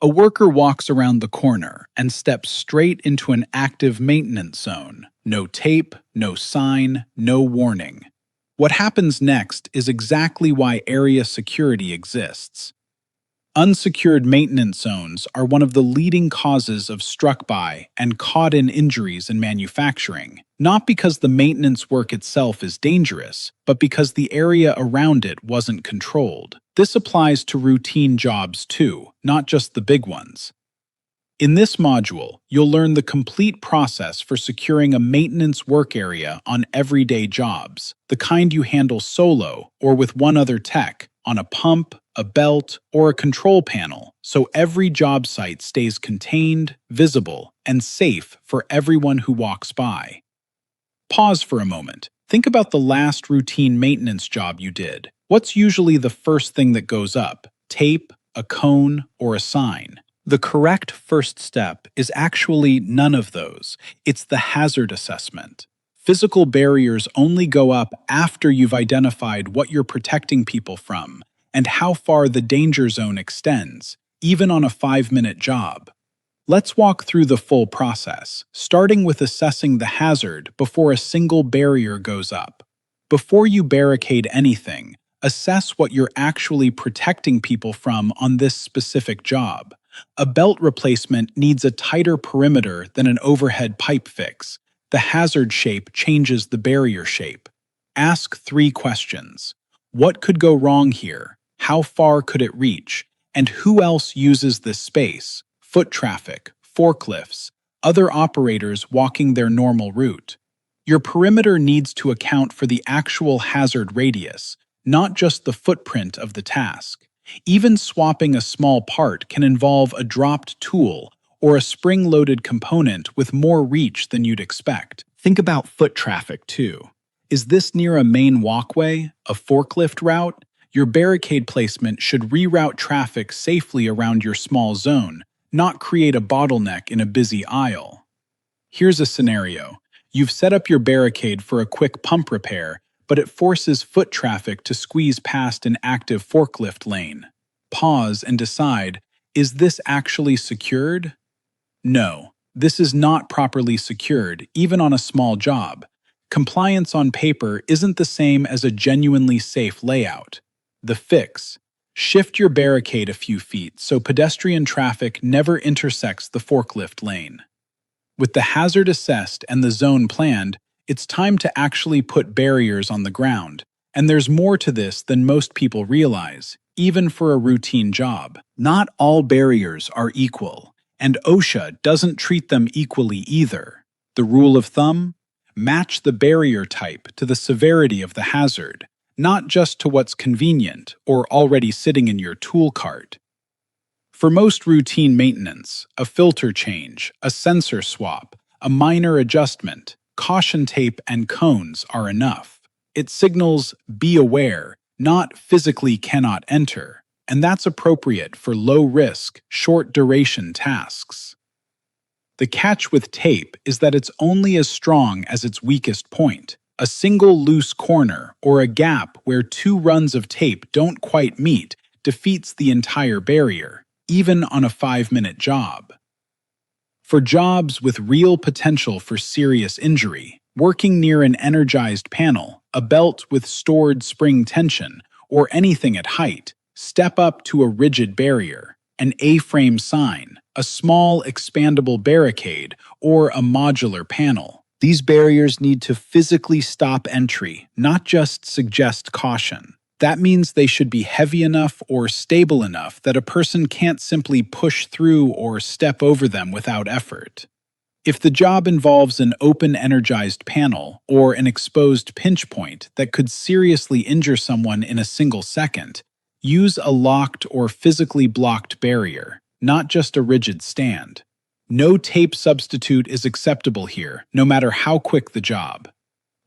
A worker walks around the corner and steps straight into an active maintenance zone. No tape, no sign, no warning. What happens next is exactly why area security exists. Unsecured maintenance zones are one of the leading causes of struck-by and caught-in injuries in manufacturing, not because the maintenance work itself is dangerous, but because the area around it wasn't controlled. This applies to routine jobs too, not just the big ones. In this module, you'll learn the complete process for securing a maintenance work area on everyday jobs, the kind you handle solo or with one other tech, on a pump, a belt, or a control panel, so every job site stays contained, visible, and safe for everyone who walks by. Pause for a moment. Think about the last routine maintenance job you did. What's usually the first thing that goes up? Tape, a cone, or a sign? The correct first step is actually none of those. It's the hazard assessment. Physical barriers only go up after you've identified what you're protecting people from and how far the danger zone extends, even on a 5-minute job. Let's walk through the full process, starting with assessing the hazard before a single barrier goes up. Before you barricade anything, assess what you're actually protecting people from on this specific job. A belt replacement needs a tighter perimeter than an overhead pipe fix. The hazard shape changes the barrier shape. Ask 3 questions. What could go wrong here? How far could it reach? And who else uses this space? Foot traffic, forklifts, other operators walking their normal route. Your perimeter needs to account for the actual hazard radius, not just the footprint of the task. Even swapping a small part can involve a dropped tool or a spring-loaded component with more reach than you'd expect. Think about foot traffic, too. Is this near a main walkway, a forklift route? Your barricade placement should reroute traffic safely around your small zone, not create a bottleneck in a busy aisle. Here's a scenario. You've set up your barricade for a quick pump repair, but it forces foot traffic to squeeze past an active forklift lane. Pause and decide, is this actually secured? No, this is not properly secured, even on a small job. Compliance on paper isn't the same as a genuinely safe layout. The fix: shift your barricade a few feet so pedestrian traffic never intersects the forklift lane. With the hazard assessed and the zone planned, it's time to actually put barriers on the ground. And there's more to this than most people realize, even for a routine job. Not all barriers are equal, and OSHA doesn't treat them equally either. The rule of thumb? Match the barrier type to the severity of the hazard, not just to what's convenient or already sitting in your tool cart. For most routine maintenance, a filter change, a sensor swap, a minor adjustment, caution tape and cones are enough. It signals "be aware," not "physically cannot enter," and that's appropriate for low-risk, short-duration tasks. The catch with tape is that it's only as strong as its weakest point. A single loose corner or a gap where 2 runs of tape don't quite meet defeats the entire barrier, even on a 5-minute job. For jobs with real potential for serious injury, working near an energized panel, a belt with stored spring tension, or anything at height, step up to a rigid barrier, an A-frame sign, a small expandable barricade, or a modular panel. These barriers need to physically stop entry, not just suggest caution. That means they should be heavy enough or stable enough that a person can't simply push through or step over them without effort. If the job involves an open energized panel or an exposed pinch point that could seriously injure someone in a single second, use a locked or physically blocked barrier, not just a rigid stand. No tape substitute is acceptable here, no matter how quick the job.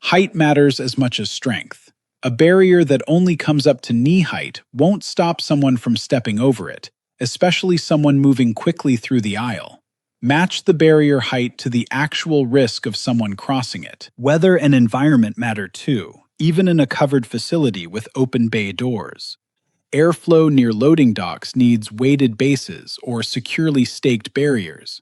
Height matters as much as strength. A barrier that only comes up to knee height won't stop someone from stepping over it, especially someone moving quickly through the aisle. Match the barrier height to the actual risk of someone crossing it. Weather and environment matter too, even in a covered facility with open bay doors. Airflow near loading docks needs weighted bases or securely staked barriers.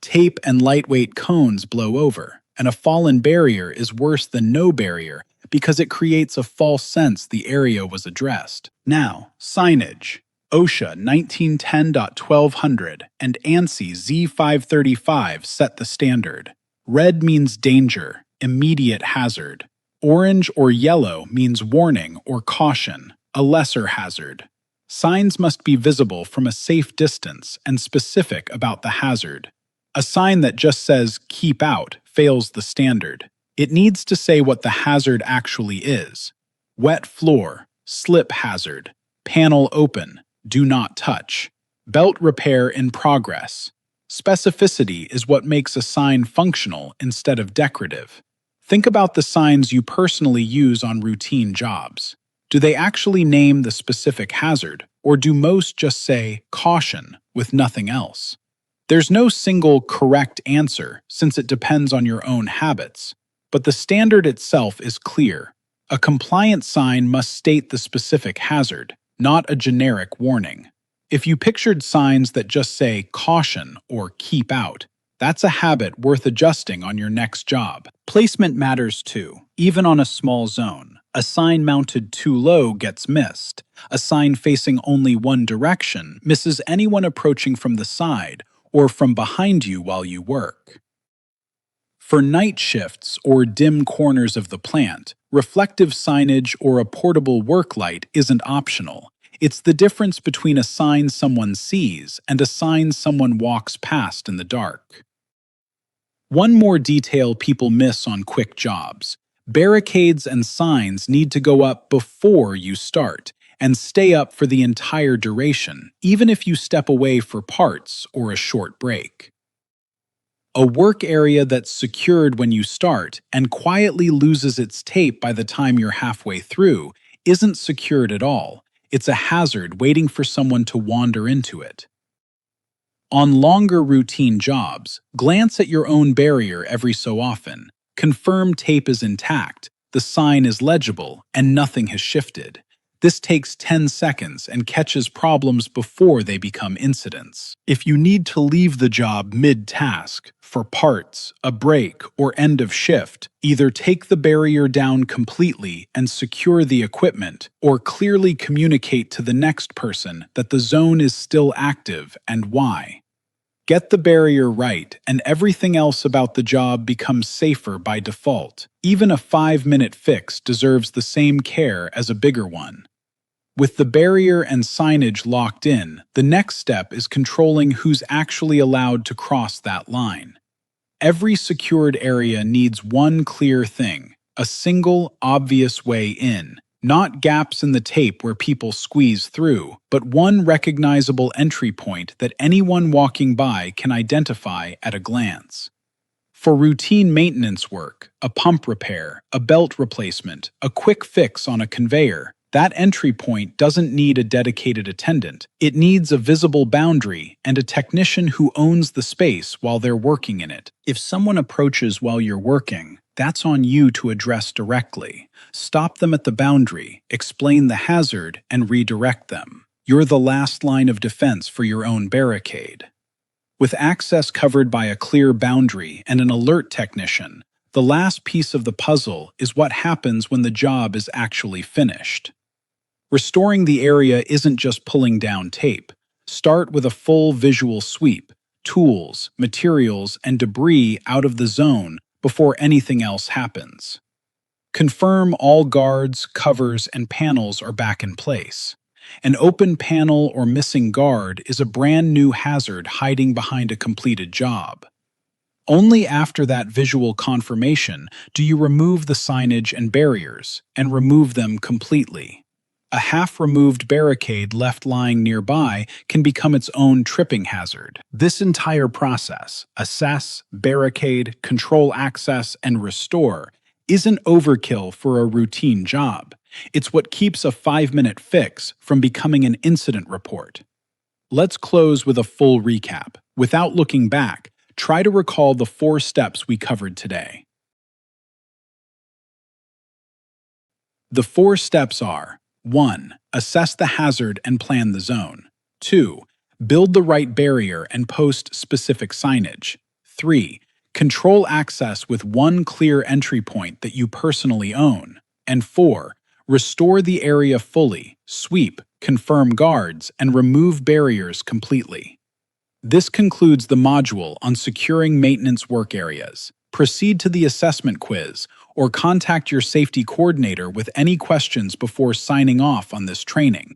Tape and lightweight cones blow over, and a fallen barrier is worse than no barrier because it creates a false sense the area was addressed. Now, signage. OSHA 1910.1200 and ANSI Z535 set the standard. Red means danger, immediate hazard. Orange or yellow means warning or caution, a lesser hazard. Signs must be visible from a safe distance and specific about the hazard. A sign that just says "keep out" fails the standard. It needs to say what the hazard actually is. Wet floor, slip hazard. Panel open, do not touch. Belt repair in progress. Specificity is what makes a sign functional instead of decorative. Think about the signs you personally use on routine jobs. Do they actually name the specific hazard, or do most just say "caution" with nothing else? There's no single correct answer since it depends on your own habits, but the standard itself is clear. A compliant sign must state the specific hazard, not a generic warning. If you pictured signs that just say "caution" or "keep out," that's a habit worth adjusting on your next job. Placement matters too, even on a small zone. A sign mounted too low gets missed. A sign facing only one direction misses anyone approaching from the side or from behind you while you work. For night shifts or dim corners of the plant, reflective signage or a portable work light isn't optional. It's the difference between a sign someone sees and a sign someone walks past in the dark. One more detail people miss on quick jobs. Barricades and signs need to go up before you start and stay up for the entire duration, even if you step away for parts or a short break. A work area that's secured when you start and quietly loses its tape by the time you're halfway through isn't secured at all. It's a hazard waiting for someone to wander into it. On longer routine jobs, glance at your own barrier every so often. Confirm tape is intact, the sign is legible, and nothing has shifted. This takes 10 seconds and catches problems before they become incidents. If you need to leave the job mid-task, for parts, a break, or end of shift, either take the barrier down completely and secure the equipment, or clearly communicate to the next person that the zone is still active and why. Get the barrier right, and everything else about the job becomes safer by default. Even a 5-minute fix deserves the same care as a bigger one. With the barrier and signage locked in, the next step is controlling who's actually allowed to cross that line. Every secured area needs one clear thing, a single, obvious way in. Not gaps in the tape where people squeeze through, but one recognizable entry point that anyone walking by can identify at a glance. For routine maintenance work, a pump repair, a belt replacement, a quick fix on a conveyor, that entry point doesn't need a dedicated attendant. It needs a visible boundary and a technician who owns the space while they're working in it. If someone approaches while you're working, that's on you to address directly. Stop them at the boundary, explain the hazard, and redirect them. You're the last line of defense for your own barricade. With access covered by a clear boundary and an alert technician, the last piece of the puzzle is what happens when the job is actually finished. Restoring the area isn't just pulling down tape. Start with a full visual sweep, tools, materials, and debris out of the zone before anything else happens. Confirm all guards, covers, and panels are back in place. An open panel or missing guard is a brand new hazard hiding behind a completed job. Only after that visual confirmation do you remove the signage and barriers, and remove them completely. A half-removed barricade left lying nearby can become its own tripping hazard. This entire process, assess, barricade, control access, and restore, isn't overkill for a routine job. It's what keeps a 5-minute fix from becoming an incident report. Let's close with a full recap. Without looking back, try to recall the 4 steps we covered today. The 4 steps are: 1. Assess the hazard and plan the zone. 2. Build the right barrier and post specific signage. 3. Control access with one clear entry point that you personally own. And 4. Restore the area fully, sweep, confirm guards, and remove barriers completely. This concludes the module on securing maintenance work areas. Proceed to the assessment quiz or contact your safety coordinator with any questions before signing off on this training.